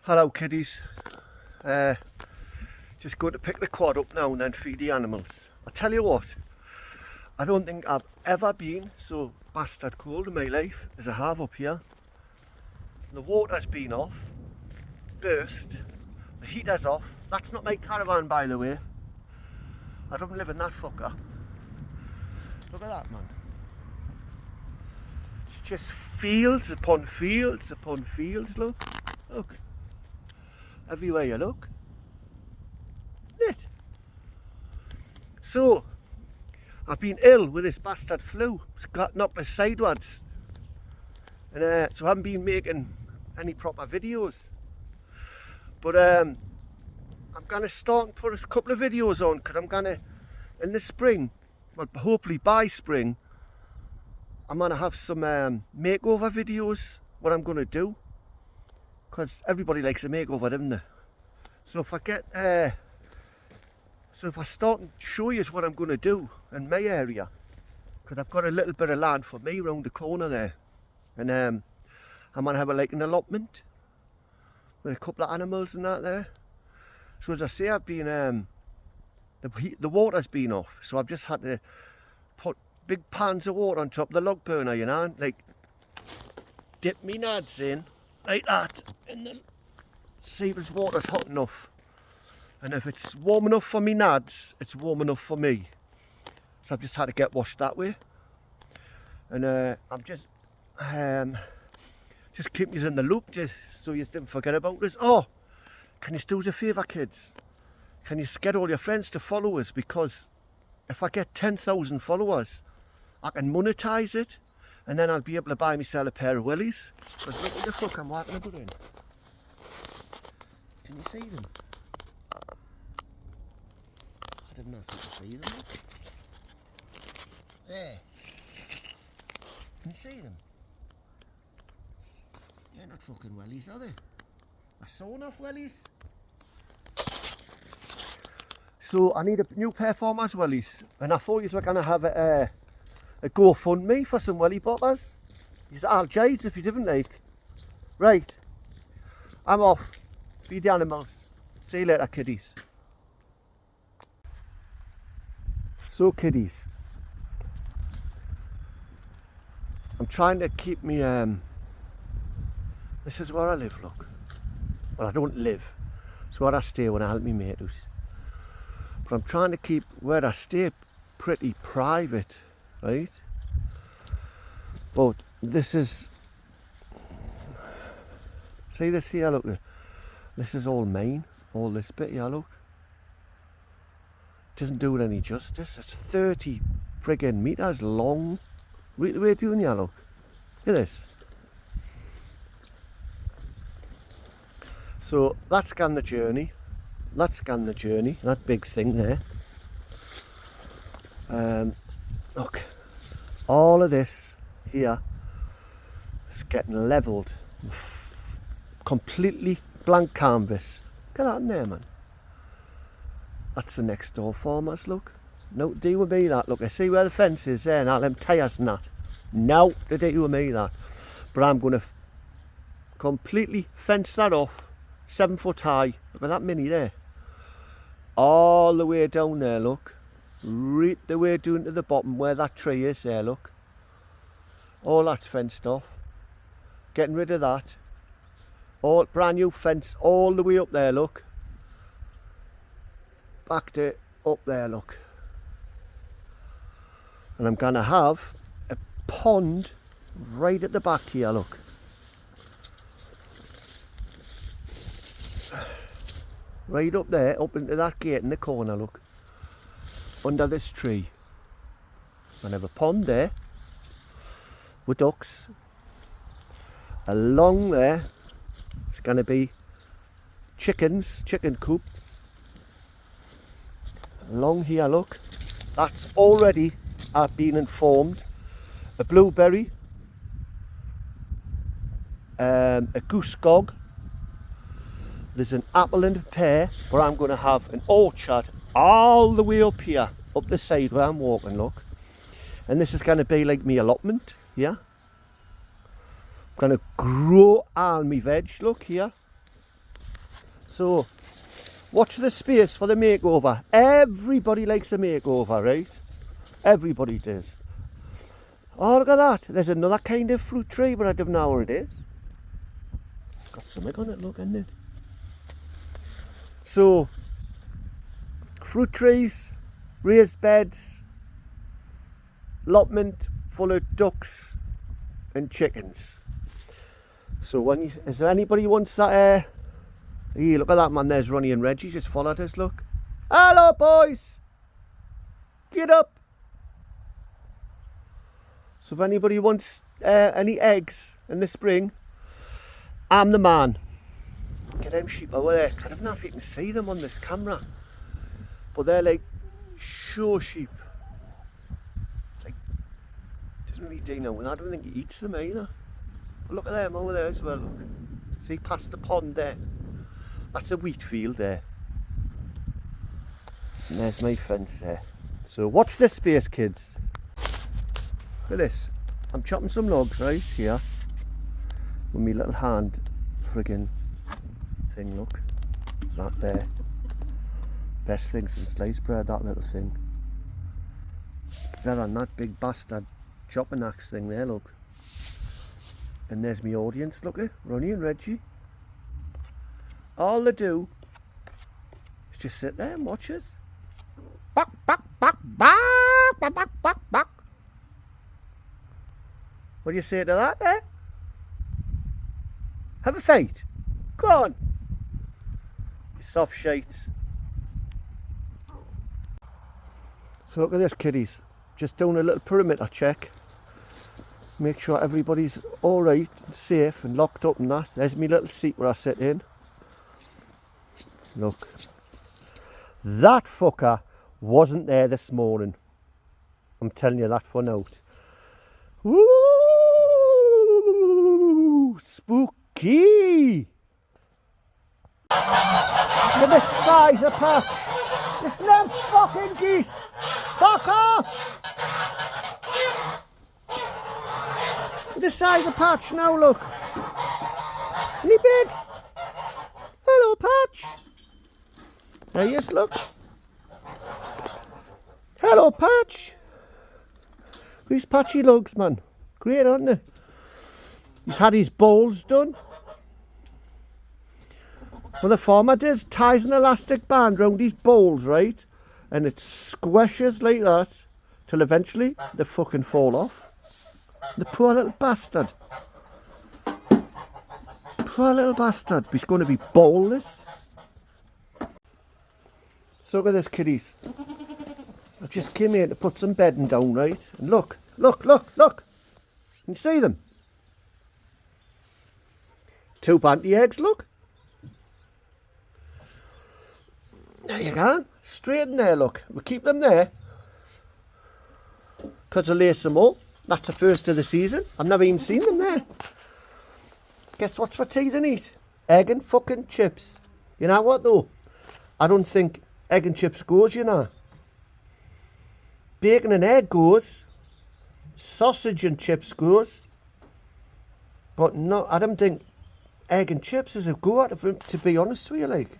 Hello kiddies, just going to pick the quad up now and then feed the animals. I tell you what, I don't think I've ever been so bastard cold in my life as I have up here. The water's been off, burst, the heater's off. That's not my caravan, by the way. I don't live in that fucker. Look at that, man. It's just fields upon fields upon fields, look. Everywhere you look. Isn't it? So, I've been ill with this bastard flu. It's got knocked us sideways. And so I haven't been making any proper videos. But I'm going to start and put a couple of videos on, because I'm going to, in the spring, well, hopefully by spring, I'm going to have some makeover videos, what I'm going to do. Because everybody likes a makeover, don't they? So if I get, if I start and show you what I'm going to do in my area, because I've got a little bit of land for me round the corner there, and I'm going to have an allotment with a couple of animals and that there. So as I say, I've been, the water's been off, so I've just had to put big pans of water on top of the log burner, you know, like dip me nads in like that, and then see if the water's hot enough, and if it's warm enough for me nads, it's warm enough for me. So I've just had to get washed that way, and I'm just keep you in the loop, just so you didn't forget about us. Oh, can you do us a favour, kids? Can you get all your friends to follow us? Because if I get 10,000 followers, I can monetize it, and then I'll be able to buy myself a pair of willies. Because look at the fuck I'm walking about in. Can you see them? I didn't know if you could see them. There. Can you see them? They're not fucking wellies, are they? I sawn off wellies. So I need a new pair for my wellies, and I thought you were going to have a GoFundMe for some welly poppers. He's all jades if you didn't like. Right, I'm off. Feed the animals. See you later, kiddies. So kiddies, I'm trying to keep me, this is where I live, look. Well, I don't live, it's where I stay when I help me mates. But I'm trying to keep where I stay pretty private, right? But this is, see this here, look, this is all mine, all this bit here, look. Doesn't do it any justice. It's 30 friggin' meters long. What are we doing here, look? Look at this. So that's Scan the Journey. That's Scan the Journey, that big thing there. Look, all of this here is getting levelled. Completely blank canvas. Look at that in there, man. That's the next door farmers, look. No, deal with me that, look. I see where the fence is there now, them tyres and that. No, they deal with me that. But I'm going to completely fence that off. 7 foot high. Look at that mini there. All the way down there, look. Right the way down to the bottom where that tree is there, look. All that's fenced off. Getting rid of that. All brand new fence all the way up there, look. Back to up there, look. And I'm gonna have a pond right at the back here, look. Right up there, up into that gate in the corner, look. Under this tree. I have a pond there with ducks. Along there, it's gonna be chickens, chicken coop. Along here, look, that's already, I've been informed, a blueberry, a goose gog, there's an apple and a pear, where I'm going to have an orchard all the way up here, up the side where I'm walking, look. And this is going to be like me allotment, yeah. I'm going to grow all my veg, look here. So, watch the space for the makeover. Everybody likes a makeover, right? Everybody does. Oh, look at that. There's another kind of fruit tree, but I don't know where it is. It's got something on it, look, isn't it? So, fruit trees, raised beds, allotment full of ducks and chickens. So, is there anybody who wants that? Hey, look at that, man. There's Ronnie and Reggie just followed us, look. Hello, boys. Get up. So if anybody wants any eggs in the spring, I'm the man. Get them sheep over there. I don't know if you can see them on this camera, but they're like show sheep. Like, doesn't really do no. I don't think he eats them either. But look at them over there as well. Look, see past the pond there. That's a wheat field there. And there's my fence there. So watch this space, kids. Look at this. I'm chopping some logs right here with my little hand friggin' thing, look. That there. Best thing since sliced bread, that little thing. Better than that big bastard chopping axe thing there, look. And there's my audience, look at Ronnie and Reggie. All they do is just sit there and watch us. Buck, buck, buck, buck, buck, buck, buck, buck. What do you say to that, eh? Have a fight. Go on. You soft shites. So look at this, kiddies. Just doing a little perimeter check. Make sure everybody's alright and safe and locked up and that. There's my little seat where I sit in. Look. That fucker wasn't there this morning. I'm telling you that for now. Woo! Spooky! Look at the size of patch. It's no fucking geese. Fuck off! Look at the size of patch now, look. Isn't he big? Hello, Patch. There he is, look. Hello, Patch. These patchy lugs, man. Great, aren't they? He's had his bowls done. Well, the farmer does ties an elastic band round his bowls, right? And it squishes like that till eventually they fucking fall off. The poor little bastard. Poor little bastard. He's going to be bowlless. So look at this, kiddies. I just came here to put some bedding down, right? And look, look, look, look. Can you see them? 2 banty eggs, look. There you go. Straight in there, look. We'll keep them there. Because I lay some more. That's the first of the season. I've never even seen them there. Guess what's for tea to eat? Egg and fucking chips. You know what though? I don't think egg and chips goes, you know. Bacon and egg goes. Sausage and chips goes. But no, I don't think egg and chips is a go, to be honest with you, like.